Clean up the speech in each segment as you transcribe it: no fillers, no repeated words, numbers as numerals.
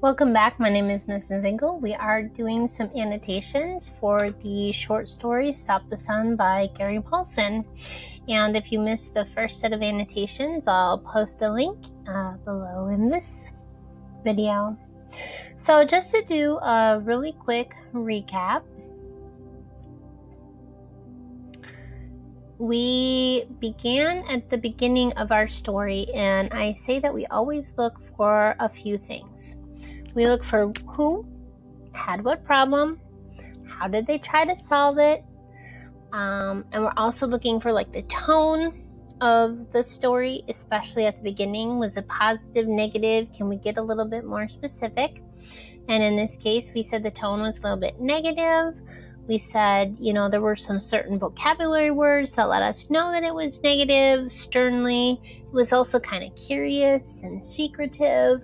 Welcome back. My name is Mrs. Engel. We are doing some annotations for the short story Stop the Sun by Gary Paulsen. And if you missed the first set of annotations, I'll post the link below in this video. So just to do a really quick recap, we began at the beginning of our story, and I say that we always look for a few things. We look for who had what problem, how did they try to solve it, and we're also looking for like the tone of the story, especially at the beginning. Was it positive, negative? Can we get a little bit more specific? And in this case, we said the tone was a little bit negative. We said, there were some certain vocabulary words that let us know that it was negative, sternly. It was also kind of curious and secretive.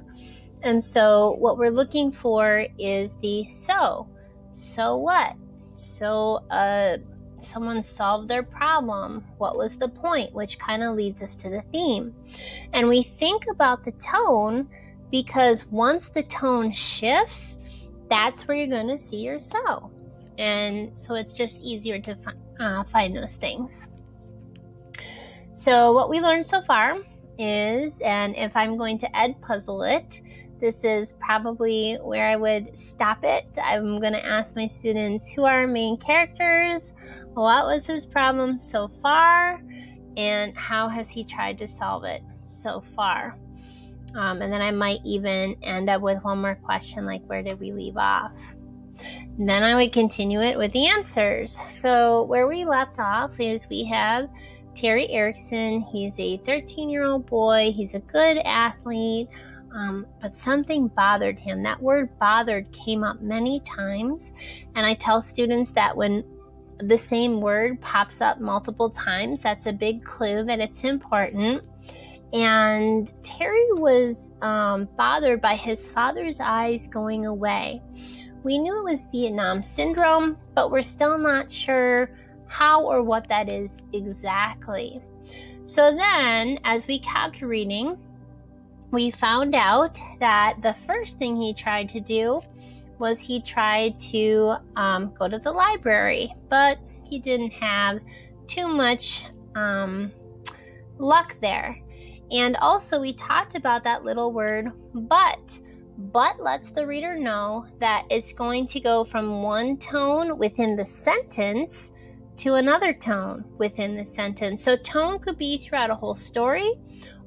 And so what we're looking for is the so. So what? So someone solved their problem. What was the point? Which kind of leads us to the theme. And we think about the tone because once the tone shifts, that's where you're going to see your so. And so it's just easier to find those things. So what we learned so far is, and if I'm going to puzzle it, this is probably where I would stop it. I'm going to ask my students, who are our main characters? What was his problem so far? And how has he tried to solve it so far? And then I might even end up with one more question, like where did we leave off? And then I would continue it with the answers. So where we left off is we have Terry Erickson. He's a 13-year-old boy. He's a good athlete. But something bothered him. That word bothered came up many times. And I tell students that when the same word pops up multiple times, that's a big clue that it's important. And Terry was bothered by his father's eyes going away. We knew it was Vietnam syndrome, but we're still not sure how or what that is exactly. So then, as we kept reading, we found out that the first thing he tried to do was he tried to go to the library, but he didn't have too much luck there. And also we talked about that little word but. But lets the reader know that it's going to go from one tone within the sentence to another tone within the sentence. So tone could be throughout a whole story,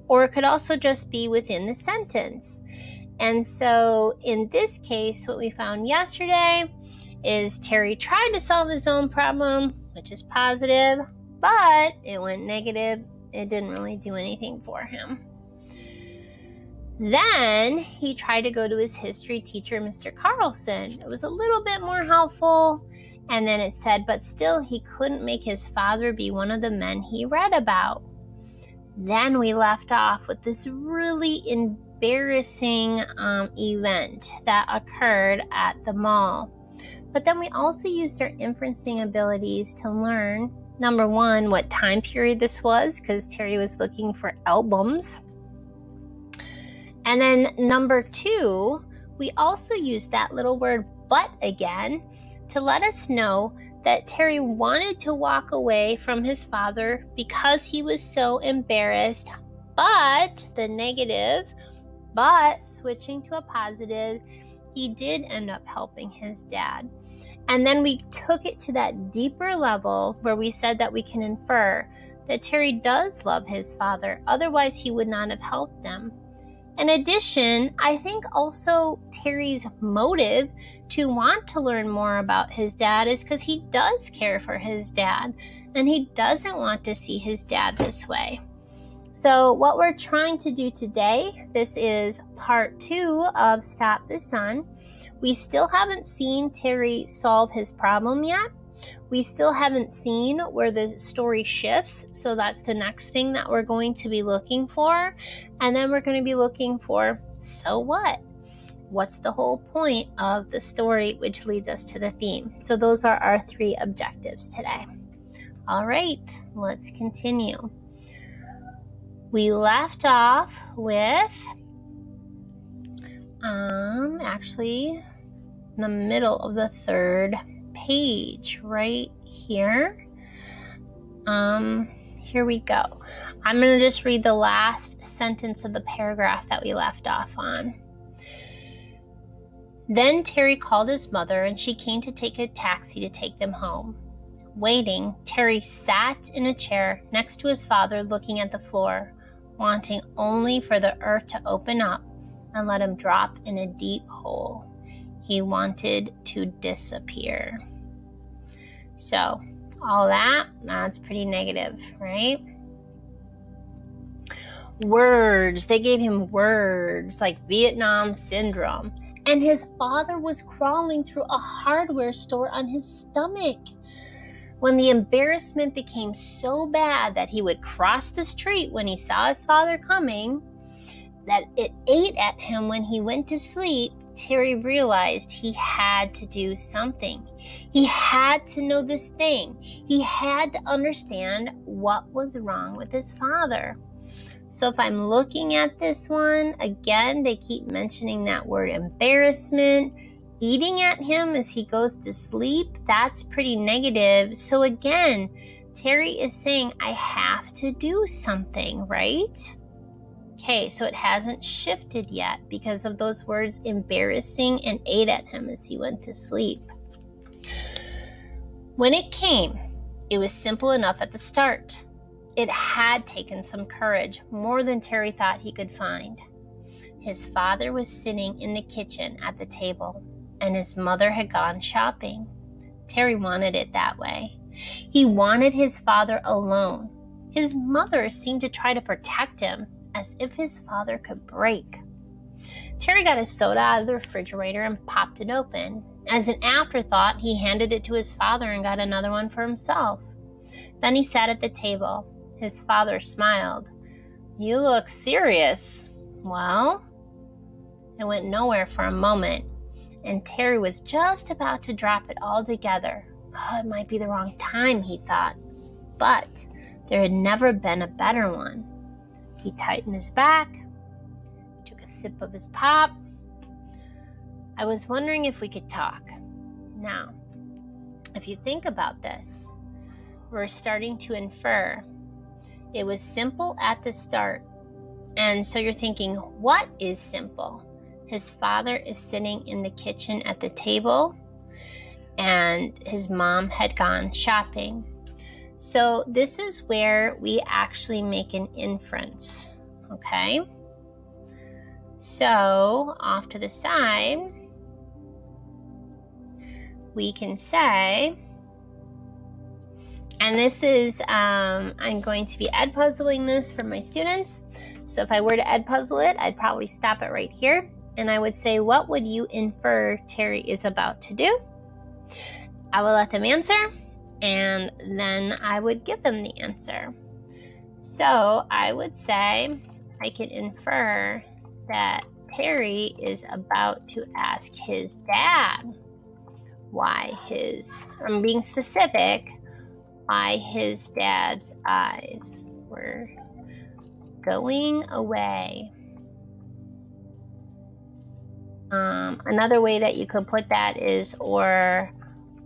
or it could also just be within the sentence. And so in this case, what we found yesterday is Terry tried to solve his own problem, which is positive, but it went negative. It didn't really do anything for him. Then he tried to go to his history teacher, Mr. Carlson. It was a little bit more helpful. And then it said, but still he couldn't make his father be one of the men he read about. Then we left off with this really embarrassing event that occurred at the mall. But then we also used our inferencing abilities to learn, number one, what time period this was, because Terry was looking for albums. And then number two, we also used that little word but again to let us know that Terry wanted to walk away from his father because he was so embarrassed, but the negative, but switching to a positive, he did end up helping his dad. And then we took it to that deeper level where we said that we can infer that Terry does love his father, otherwise he would not have helped them. In addition, I think also Terry's motive to want to learn more about his dad is because he does care for his dad and he doesn't want to see his dad this way. So what we're trying to do today, this is part 2 of Stop the Sun. We still haven't seen Terry solve his problem yet. We still haven't seen where the story shifts, so that's the next thing that we're going to be looking for. And then we're going to be looking for, so what? What's the whole point of the story, which leads us to the theme? So those are our 3 objectives today. All right, let's continue. We left off with Actually, in the middle of the 3rd page, right here. Here we go. I'm going to just read the last sentence of the paragraph that we left off on. Then Terry called his mother, and she came to take a taxi to take them home. Waiting, Terry sat in a chair next to his father, looking at the floor, wanting only for the earth to open up and let him drop in a deep hole. He wanted to disappear. So, all that's pretty negative, right? Words. They gave him words like Vietnam Syndrome. And his father was crawling through a hardware store on his stomach. When the embarrassment became so bad that he would cross the street when he saw his father coming, that it ate at him when he went to sleep, Terry realized he had to do something. He had to know this thing. He had to understand what was wrong with his father. So if I'm looking at this one, again, they keep mentioning that word embarrassment. Eating at him as he goes to sleep, that's pretty negative. So again, Terry is saying, I have to do something, right? Okay, so it hasn't shifted yet because of those words embarrassing and ate at him as he went to sleep. When it came, it was simple enough at the start. It had taken some courage, more than Terry thought he could find. His father was sitting in the kitchen at the table, and his mother had gone shopping. Terry wanted it that way. He wanted his father alone. His mother seemed to try to protect him, as if his father could break. Terry got his soda out of the refrigerator and popped it open. As an afterthought, he handed it to his father and got another one for himself. Then he sat at the table. His father smiled. You look serious. Well, it went nowhere for a moment, and Terry was just about to drop it all together. Oh, it might be the wrong time, he thought. But there had never been a better one. He tightened his back, took a sip of his pop. I was wondering if we could talk. Now, if you think about this, we're starting to infer. It was simple at the start. And so you're thinking, what is simple? His father is sitting in the kitchen at the table, and his mom had gone shopping. So this is where we actually make an inference, okay? So off to the side, we can say, and this is, I'm going to be Edpuzzling this for my students. So if I were to Edpuzzle it, I'd probably stop it right here. And I would say, what would you infer Terry is about to do? I will let them answer, and then I would give them the answer. So I would say, I could infer that Terry is about to ask his dad why I'm being specific, why his dad's eyes were going away. Another way that you could put that is, or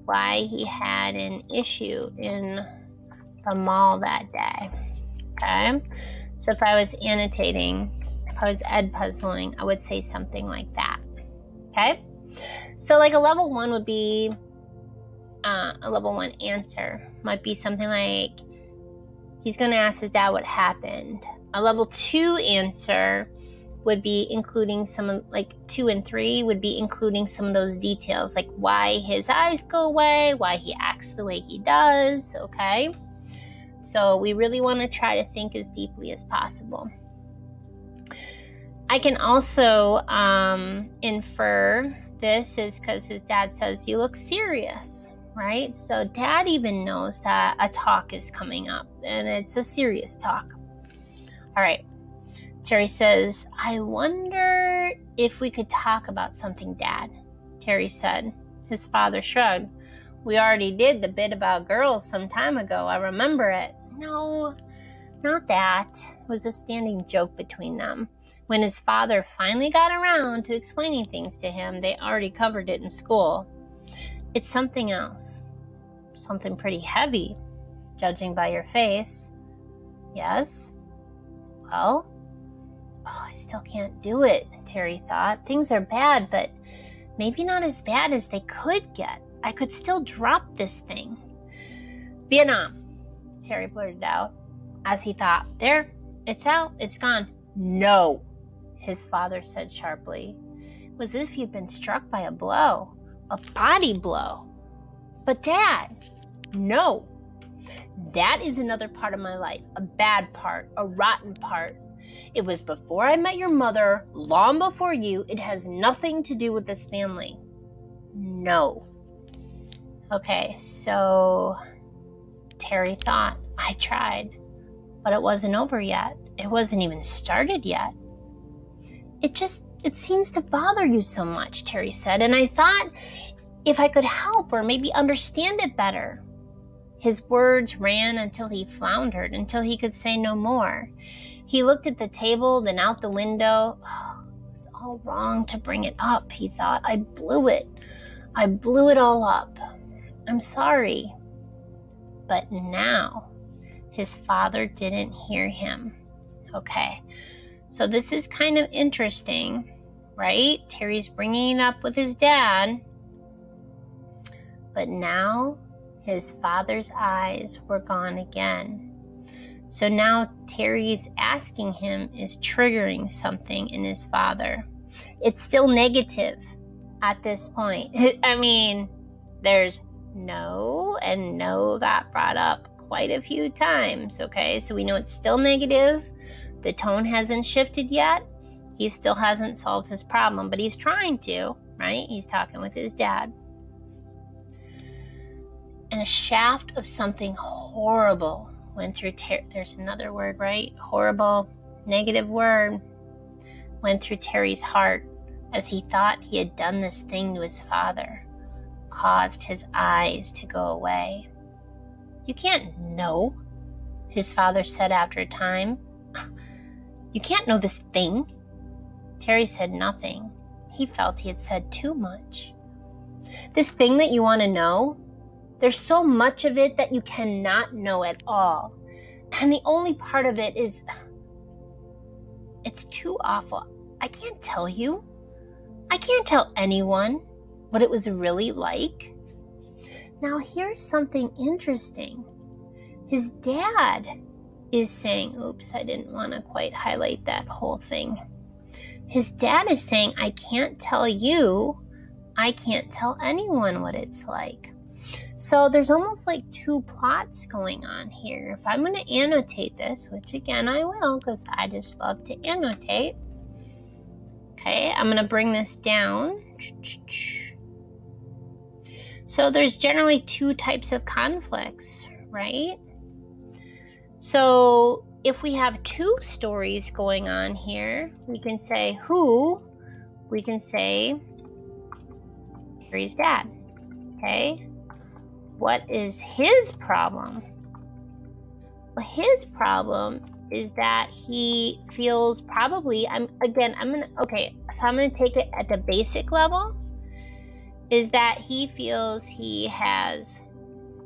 why he had an issue in the mall that day. Okay? So if I was annotating, if I was Edpuzzling, I would say something like that. Okay? So like a level 1 would be, a level 1 answer might be something like, he's going to ask his dad what happened. A level 2 answer would be including some, like 2 and 3 would be including some of those details, like why his eyes go away, why he acts the way he does, okay? So we really want to try to think as deeply as possible. I can also infer this is because his dad says, you look serious, right? So dad even knows that a talk is coming up, and it's a serious talk. All right. Terry says, I wonder if we could talk about something, Dad, Terry said. His father shrugged. We already did the bit about girls some time ago. I remember it. No, not that. It was a standing joke between them. When his father finally got around to explaining things to him, they already covered it in school. It's something else. Something pretty heavy, judging by your face. Yes? Well? I still can't do it, Terry thought. Things are bad, but maybe not as bad as they could get. I could still drop this thing. Vietnam, Terry blurted out as he thought, there, it's out, it's gone. No, his father said sharply. It was as if he'd been struck by a blow, a body blow. But Dad, no. That is another part of my life, a bad part, a rotten part. It was before I met your mother, long before you. It has nothing to do with this family. No. Okay, so Terry thought, I tried, but it wasn't over yet. It wasn't even started yet. It seems to bother you so much, Terry said, and I thought if I could help or maybe understand it better. His words ran until he floundered, until he could say no more. He looked at the table, then out the window. Oh, it was all wrong to bring it up, he thought. I blew it. I blew it all up. I'm sorry. But now, his father didn't hear him. Okay, so this is kind of interesting, right? Terry's bringing it up with his dad. But now, his father's eyes were gone again. So now Terry's asking him is triggering something in his father. It's still negative at this point. I mean, there's no, and no got brought up quite a few times, okay? So we know it's still negative. The tone hasn't shifted yet. He still hasn't solved his problem, but he's trying to, right? He's talking with his dad. And a shaft of something horrible went through there's another word, right? Horrible, negative word, went through Terry's heart as he thought he had done this thing to his father, caused his eyes to go away. You can't know, his father said after a time. You can't know this thing. Terry said nothing. He felt he had said too much. This thing that you want to know, there's so much of it that you cannot know at all. And the only part of it is, it's too awful. I can't tell you. I can't tell anyone what it was really like. Now here's something interesting. His dad is saying, oops, I didn't want to quite highlight that whole thing. His dad is saying, I can't tell you. I can't tell anyone what it's like. So there's almost like two plots going on here. If I'm going to annotate this, which again I will because I just love to annotate. Okay, I'm going to bring this down. So there's generally two types of conflicts, right? So if we have two stories going on here, we can say who, we can say Terry's dad, okay? What is his problem? Well, his problem is that he feels probably, so I'm gonna take it at the basic level, is that he feels he has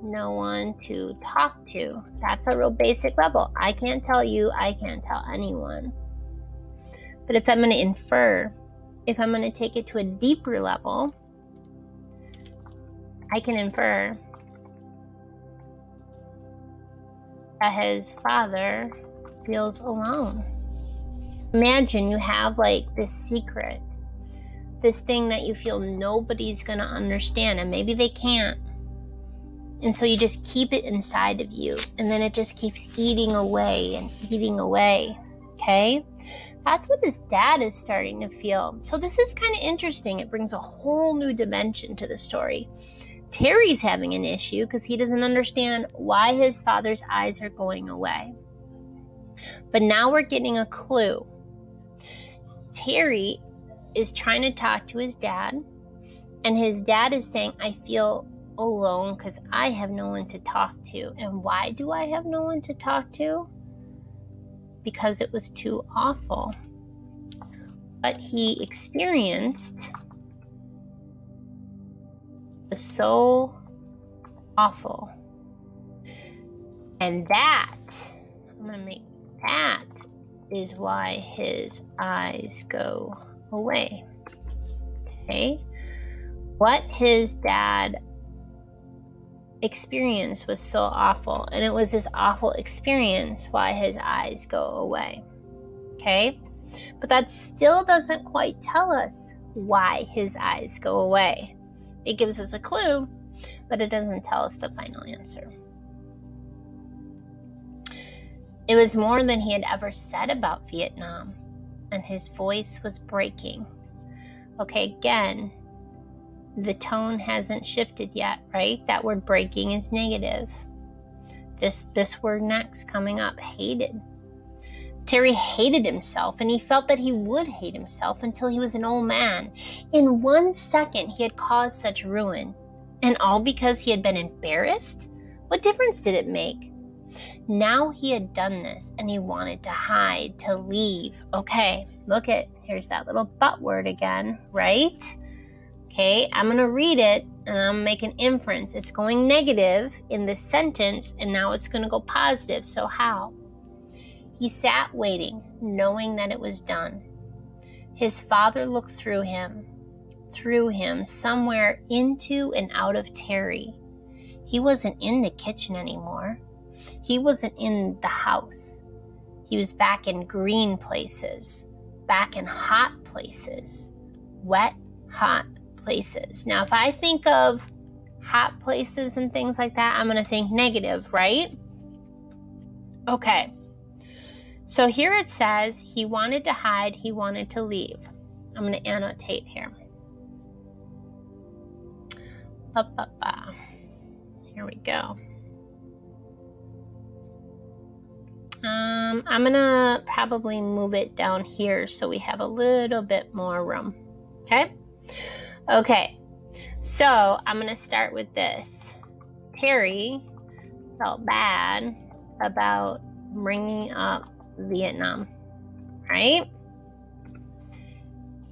no one to talk to. That's a real basic level. I can't tell you, I can't tell anyone. But if I'm gonna infer, if I'm gonna take it to a deeper level, I can infer that his father feels alone. Imagine you have like this secret, this thing that you feel nobody's gonna understand, and maybe they can't. And so you just keep it inside of you, and then it just keeps eating away and eating away, okay? That's what his dad is starting to feel. So this is kind of interesting. It brings a whole new dimension to the story. Terry's having an issue because he doesn't understand why his father's eyes are going away. But now we're getting a clue. Terry is trying to talk to his dad, and his dad is saying, I feel alone because I have no one to talk to. And why do I have no one to talk to? Because it was too awful. what he experienced was so awful. And that, I'm going to make that is why his eyes go away. Okay? What his dad experienced was so awful, and it was this awful experience why his eyes go away. Okay? But that still doesn't quite tell us why his eyes go away. It gives us a clue, but it doesn't tell us the final answer. It was more than he had ever said about Vietnam, and his voice was breaking. Okay, again, the tone hasn't shifted yet, right? That word breaking is negative. This word next coming up, hated. Terry hated himself, and he felt that he would hate himself until he was an old man. In 1 second, he had caused such ruin, and all because he had been embarrassed? What difference did it make? Now he had done this, and he wanted to hide, to leave. Okay, look at, here's that little but word again, right? Okay, I'm going to read it, and I'm going to make an inference. It's going negative in this sentence, and now it's going to go positive. So how? He sat waiting, knowing that it was done. His father looked through him, somewhere into and out of Terry. He wasn't in the kitchen anymore. He wasn't in the house. He was back in green places, back in hot places, wet, hot places. Now, if I think of hot places and things like that, I'm going to think negative, right? Okay. So here it says he wanted to hide, he wanted to leave. I'm going to annotate here. Here we go. I'm going to probably move it down here so we have a little bit more room. Okay? Okay. So I'm going to start with this. Terry felt bad about bringing up Vietnam, right?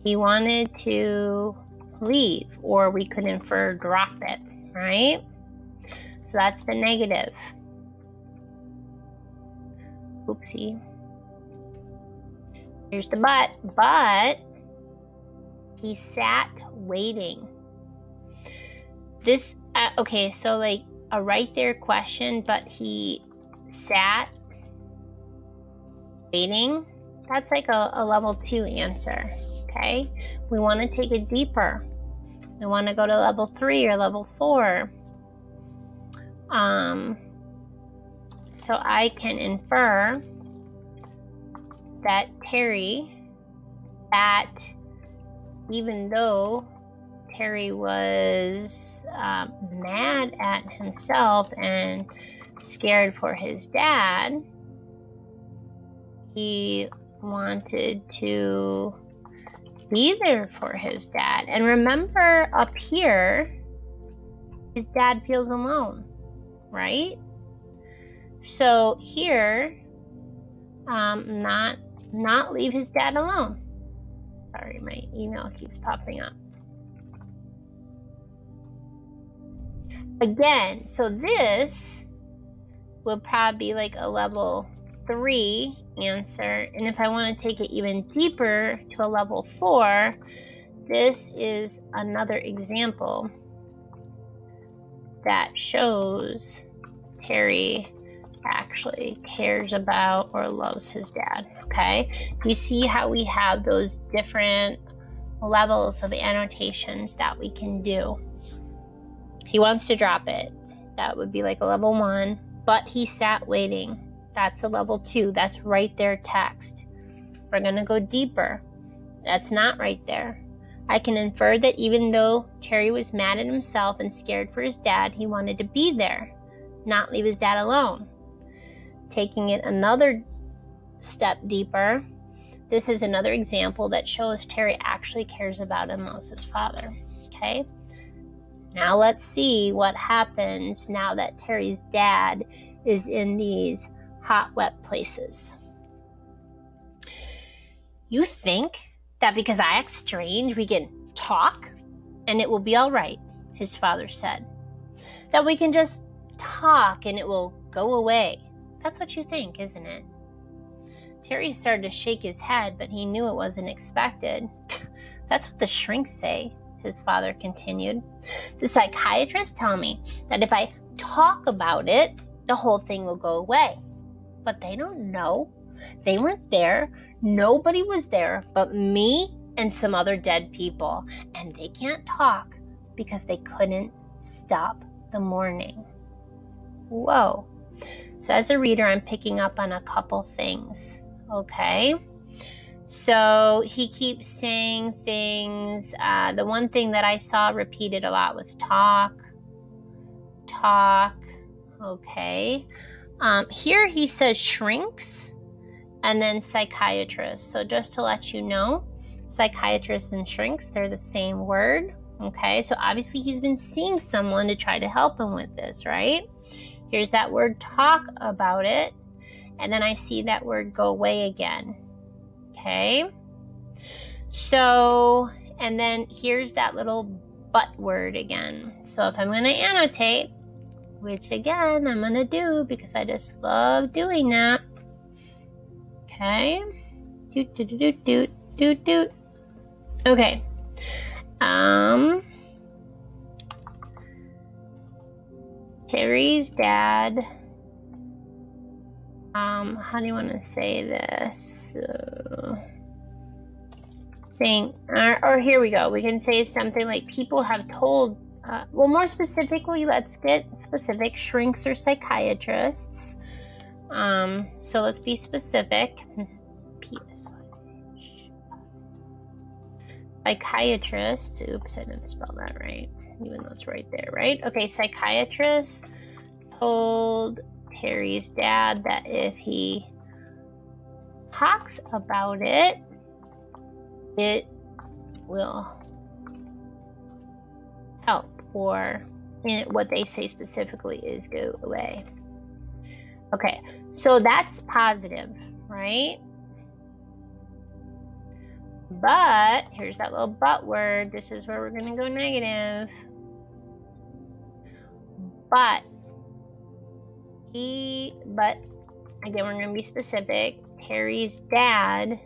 He wanted to leave, or we could infer drop it, right? So that's the negative. Oopsie. Here's the but he sat waiting. This, okay, so like a right there question, but he sat waiting. That's like a level 2 answer, okay? We want to take it deeper. We want to go to level 3 or level 4. So I can infer that even though Terry was mad at himself and scared for his dad, he wanted to be there for his dad. And remember, up here, his dad feels alone, right? So here, not leave his dad alone. Sorry, my email keeps popping up. Again, so this will probably be like a level 3 answer. And if I want to take it even deeper to a level 4, this is another example that shows Terry actually cares about or loves his dad. Okay, you see how we have those different levels of annotations that we can do. He wants to drop it. That would be like a level 1, but he sat waiting. That's a level 2. That's right there text. We're going to go deeper. That's not right there. I can infer that even though Terry was mad at himself and scared for his dad, he wanted to be there, not leave his dad alone. Taking it another step deeper, this is another example that shows Terry actually cares about and loves his father. Okay? Now let's see what happens now that Terry's dad is in these hot, wet places. You think That because I act strange, we can talk and it will be all right, his father said. That we can just talk and it will go away. That's what you think, isn't it? Terry started to shake his head, but he knew it wasn't expected. That's what the shrinks say, his father continued. The psychiatrists tell me that if I talk about it, the whole thing will go away. But they don't know. They weren't there. Nobody was there but me and some other dead people. And they can't talk because they couldn't stop the mourning. Whoa. So as a reader, I'm picking up on a couple things. Okay. So he keeps saying things. The one thing that I saw repeated a lot was talk. Okay. Here he says shrinks and then psychiatrists. So just to let you know, psychiatrists and shrinks, they're the same word. Okay. So obviously he's been seeing someone to try to help him with this, right? Here's that word talk about it. And then I see that word go away again. Okay. So, and then here's that little but word again. So if I'm going to annotate, which again I'm going to do because I just love doing that. Okay. Okay. Terry's dad. How do you want to say this? Or here we go. We can say something like people have told, well, more specifically, let's get specific, shrinks or psychiatrists. So let's be specific. Psychiatrists. Oops, I didn't spell that right, even though it's right there, right? Okay, psychiatrists told Terry's dad that if he talks about it, it will help, or what they say specifically is go away. Okay, so that's positive, right? But here's that little but word. This is where we're going to go negative. But again, we're going to be specific. Terry's dad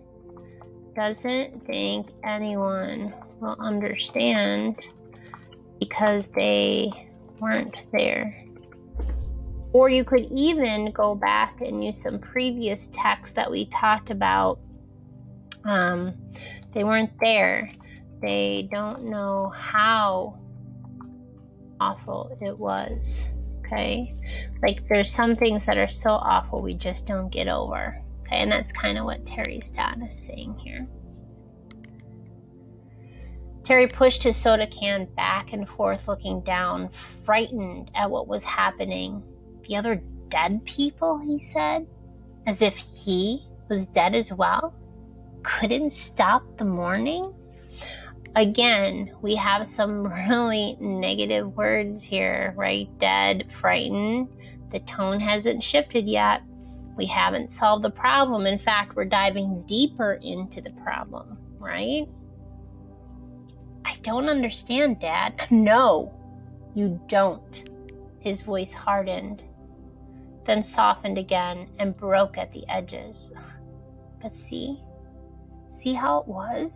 doesn't think anyone will understand because they weren't there. Or you could even go back and use some previous texts that we talked about. They weren't there. They don't know how awful it was. Okay? Like there's some things that are so awful we just don't get over. Okay? And that's kind of what Terry's dad is saying here. Terry pushed his soda can back and forth, looking down, frightened at what was happening. The other dead people, he said, as if he was dead as well. Couldn't stop the mourning? Again, we have some really negative words here, right? Dead, frightened. The tone hasn't shifted yet. We haven't solved the problem. In fact, we're diving deeper into the problem, right? I don't understand, Dad. No, you don't. His voice hardened, then softened again and broke at the edges. But see how it was?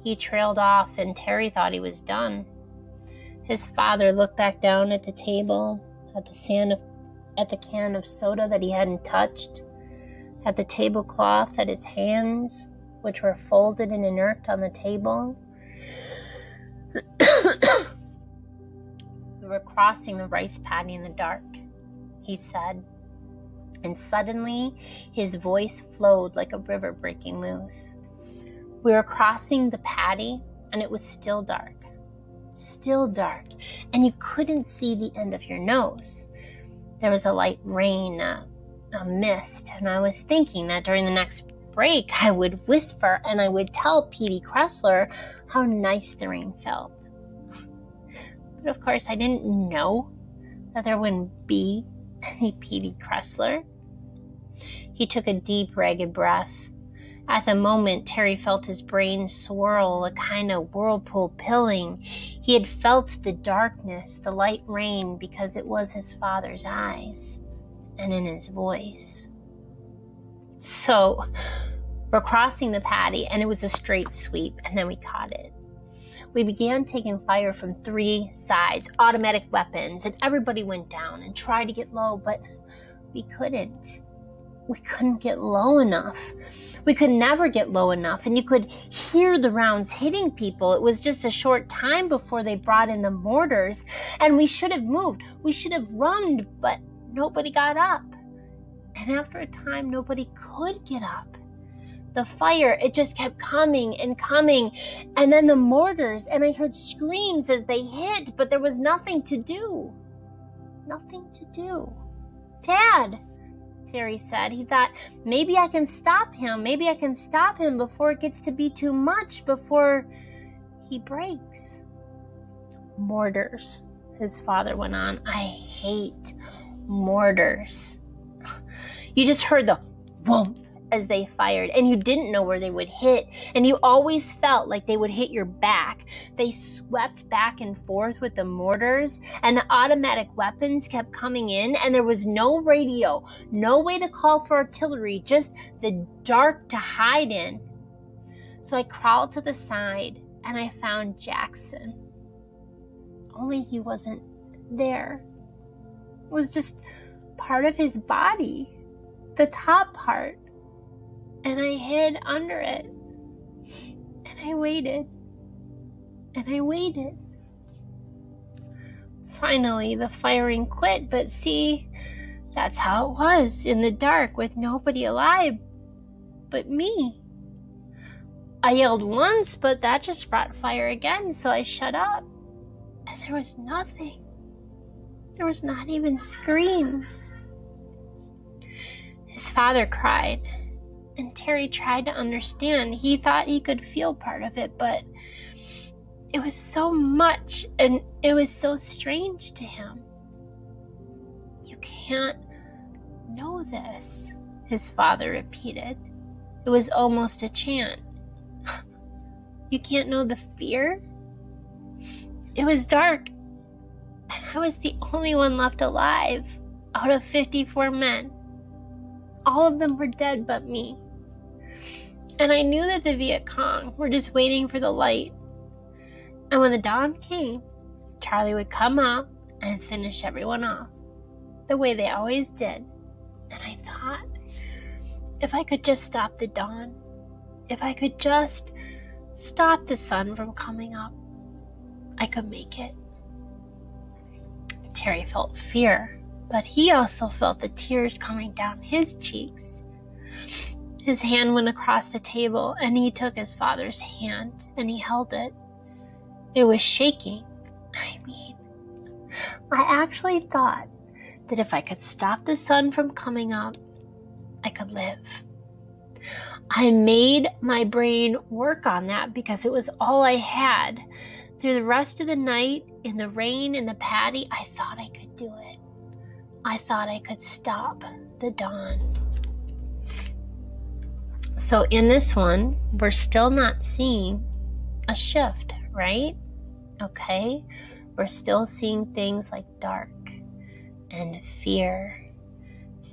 He trailed off and Terry thought he was done. His father looked back down at the table, at the can of soda that he hadn't touched, at the tablecloth, at his hands, which were folded and inert on the table. We were crossing the rice paddy in the dark, he said, and suddenly his voice flowed like a river breaking loose. We were crossing the paddy, and it was still dark, and you couldn't see the end of your nose. There was a light rain, a mist, and I was thinking that during the next break, I would whisper and I would tell Petey Kressler how nice the rain felt. But of course, I didn't know that there wouldn't be any Petey Kressler. He took a deep, ragged breath At the moment, Terry felt his brain swirl, a kind of whirlpool pilling. He had felt the darkness, the light rain, because it was his father's eyes and in his voice. So we're crossing the paddy, and it was a straight sweep, and then we caught it. We began taking fire from 3 sides, automatic weapons, and everybody went down and tried to get low, but we couldn't. We couldn't get low enough. We could never get low enough, and you could hear the rounds hitting people. It was just a short time before they brought in the mortars, and we should have moved. We should have run, but nobody got up. And after a time, nobody could get up. The fire, it just kept coming and coming, and then the mortars, and I heard screams as they hit, but there was nothing to do. Nothing to do. Dad, Terry said. He thought, maybe I can stop him. Maybe I can stop him before it gets to be too much, before he breaks. Mortars, his father went on. I hate mortars. You just heard the whoomp as they fired, and you didn't know where they would hit, and you always felt like they would hit your back. They swept back and forth with the mortars, and the automatic weapons kept coming in, and there was no radio, no way to call for artillery, just the dark to hide in. So I crawled to the side, and I found Jackson. Only he wasn't there. It was just part of his body, the top part. And I hid under it. And I waited. And I waited. Finally, the firing quit, but see, that's how it was in the dark with nobody alive but me. I yelled once, but that just brought fire again, so I shut up. And there was nothing. There was not even screams. His father cried. And Terry tried to understand. He thought he could feel part of it, but it was so much, and it was so strange to him. You can't know this, his father repeated. It was almost a chant. You can't know the fear? It was dark, and I was the only one left alive out of 54 men. All of them were dead but me. And I knew that the Viet Cong were just waiting for the light. And when the dawn came, Charlie would come up and finish everyone off, the way they always did. And I thought, if I could just stop the dawn, if I could just stop the sun from coming up, I could make it. Terry felt fear, but he also felt the tears coming down his cheeks. His hand went across the table, and he took his father's hand, and he held it. It was shaking. I actually thought that if I could stop the sun from coming up, I could live. I made my brain work on that because it was all I had. Through the rest of the night, in the rain, in the paddy, I thought I could do it. I thought I could stop the dawn. So in this one, we're still not seeing a shift, right? Okay? We're still seeing things like dark and fear.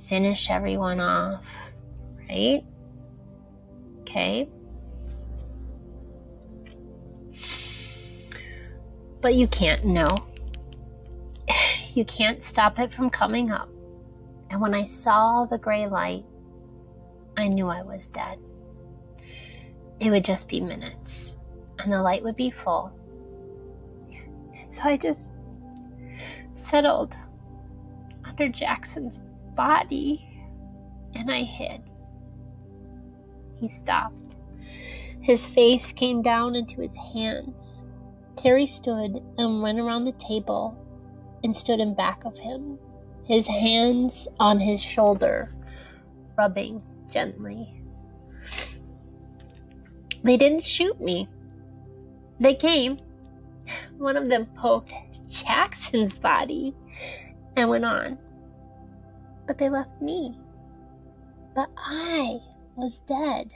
Finish everyone off, right? Okay? But you can't know. You can't stop it from coming up. And when I saw the gray light, I knew I was dead. It would just be minutes, and the light would be full. And so I just settled under Jackson's body, and I hid. He stopped. His face came down into his hands. Terry stood and went around the table and stood in back of him, his hands on his shoulder, rubbing gently. They didn't shoot me. They came. One of them poked Jackson's body and went on. But they left me. But I was dead.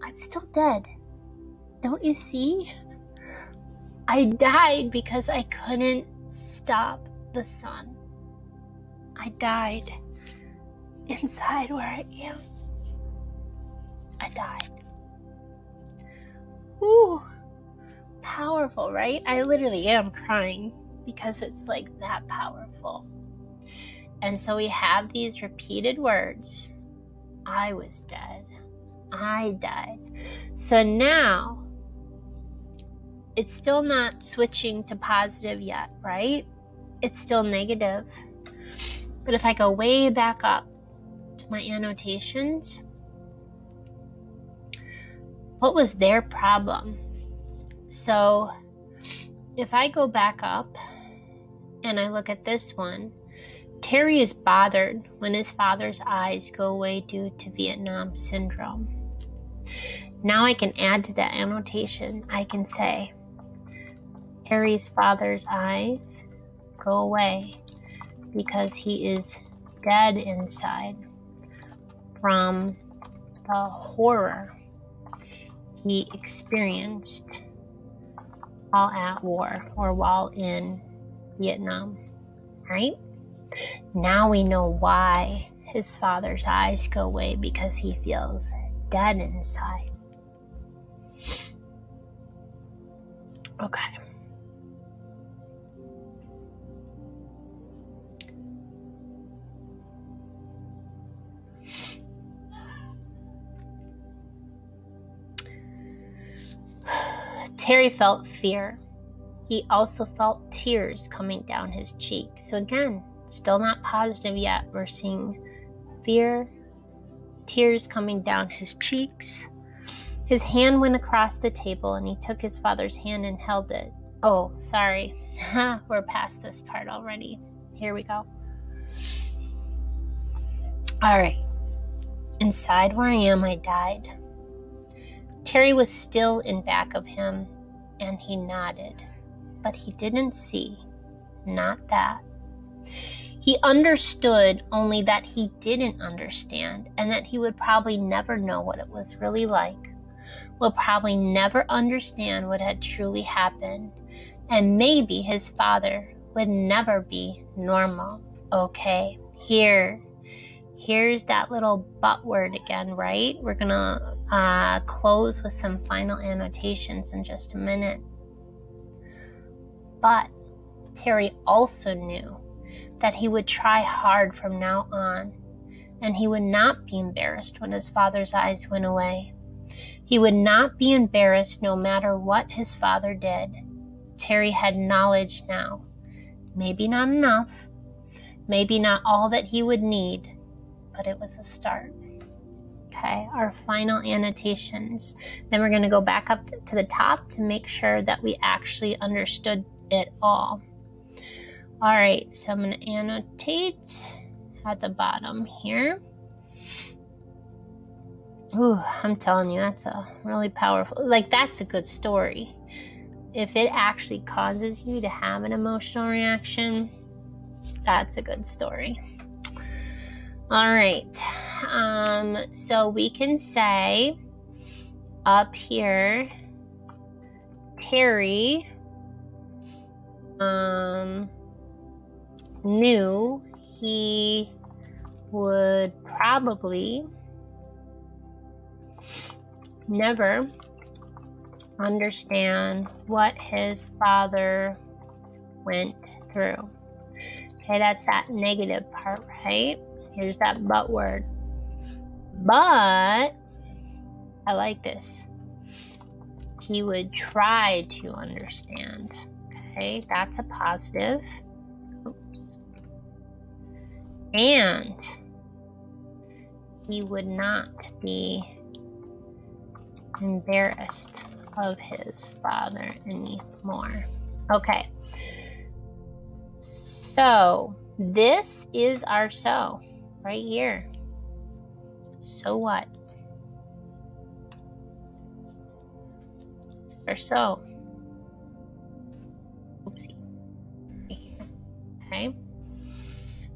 I'm still dead. Don't you see? I died because I couldn't stop the sun. I died inside where I am. I died. Ooh, powerful, right? I literally am crying because it's like that powerful. And so we have these repeated words. I was dead. I died. So now, it's still not switching to positive yet, right? It's still negative. But if I go way back up to my annotations, what was their problem? So if I go back up and I look at this one, Terry is bothered when his father's eyes go away due to Vietnam syndrome. Now I can add to that annotation. I can say, Terry's father's eyes go away because he is dead inside from the horror he experienced while at war or while in Vietnam, right? Now we know why his father's eyes go away, because he feels dead inside. Okay. Terry felt fear. He also felt tears coming down his cheek. So again, still not positive yet. We're seeing fear, tears coming down his cheeks. His hand went across the table and he took his father's hand and held it. Oh, sorry. We're past this part already. Here we go. All right. Inside where I am, I died. Terry was still in back of him and he nodded, but he didn't see. Not that. He understood, only that he didn't understand, and that he would probably never know what it was really like. Will probably never understand what had truly happened, and maybe his father would never be normal. Okay, here's that little but word again, right? We're gonna close with some final annotations in just a minute. But Terry also knew that he would try hard from now on, and he would not be embarrassed when his father's eyes went away. He would not be embarrassed no matter what his father did. Terry had knowledge now. Maybe not enough, maybe not all that he would need, but it was a start. Okay, our final annotations. Then we're going to go back up to the top to make sure that we actually understood it all. All right, so I'm going to annotate at the bottom here. Ooh, I'm telling you, that's a really powerful, that's a good story. If it actually causes you to have an emotional reaction, that's a good story. All right, so we can say up here, Terry knew he would probably never understand what his father went through. Okay, that's that negative part, right? Here's that but word. But I like this. He would try to understand. Okay, that's a positive. Oops. And he would not be embarrassed of his father anymore. Okay. So this is our so right here. So what? Or so. Oopsie. Okay.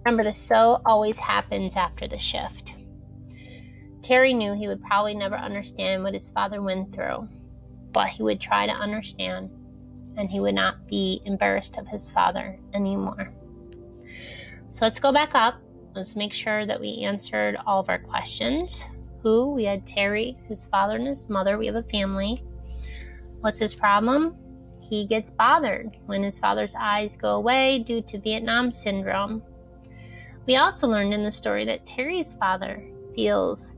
Remember, the so always happens after the shift. Terry knew he would probably never understand what his father went through, but he would try to understand, and he would not be embarrassed of his father anymore. So let's go back up. Let's make sure that we answered all of our questions. Who? We had Terry, his father, and his mother. We have a family. What's his problem? He gets bothered when his father's eyes go away due to Vietnam syndrome. We also learned in the story that Terry's father feels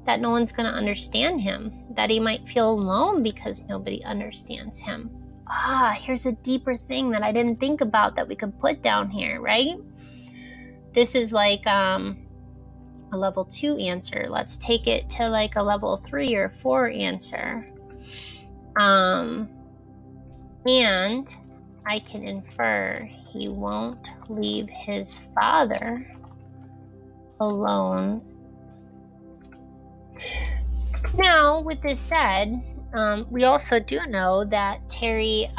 that no one's going to understand him, that he might feel alone because nobody understands him. Here's a deeper thing that I didn't think about that we could put down here, right? This is like a level 2 answer. Let's take it to like a level 3 or 4 answer. And I can infer he won't leave his father alone. Now, with this said, we also do know that Terry,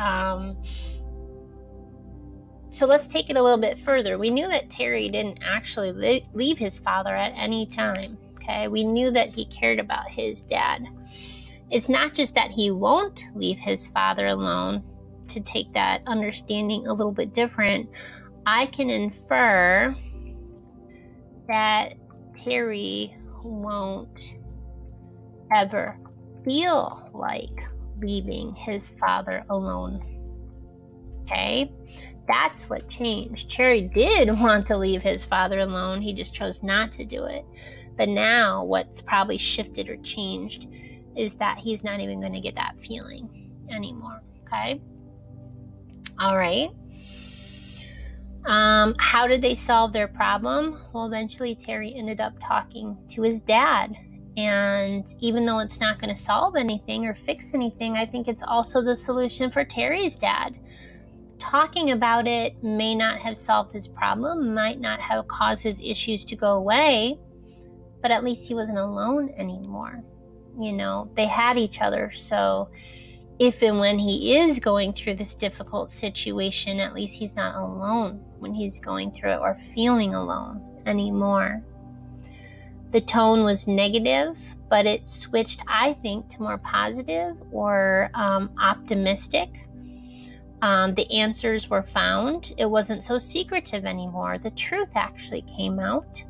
so let's take it a little bit further. We knew that Terry didn't actually leave his father at any time, okay? We knew that he cared about his dad. It's not just that he won't leave his father alone. To take that understanding a little bit different, I can infer that Terry won't ever feel like leaving his father alone. Okay? That's what changed. Terry did want to leave his father alone. He just chose not to do it. But now what's probably shifted or changed is that he's not even going to get that feeling anymore. Okay? All right. How did they solve their problem? Well, eventually Terry ended up talking to his dad. And even though it's not going to solve anything or fix anything, I think it's also the solution for Terry's dad. Talking about it may not have solved his problem, might not have caused his issues to go away, but at least he wasn't alone anymore. You know, they had each other, so if and when he is going through this difficult situation, at least he's not alone when he's going through it or feeling alone anymore. The tone was negative, but it switched, I think, to more positive or optimistic. The answers were found. It wasn't so secretive anymore. The truth actually came out.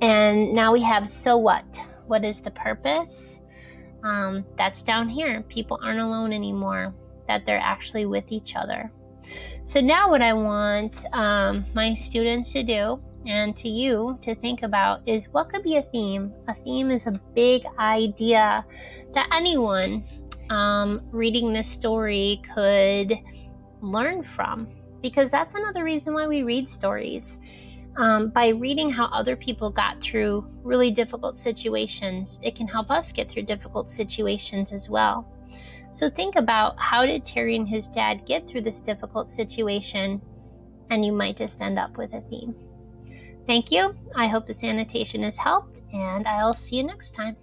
And now we have, so what? What is the purpose? That's down here. People aren't alone anymore, that they're actually with each other. So now what I want my students to do, and to you to think about, is what could be a theme. A theme is a big idea that anyone reading this story could learn from, because that's another reason why we read stories. By reading how other people got through really difficult situations, it can help us get through difficult situations as well. So think about, how did Terry and his dad get through this difficult situation? And you might just end up with a theme. Thank you. I hope this annotation has helped, and I'll see you next time.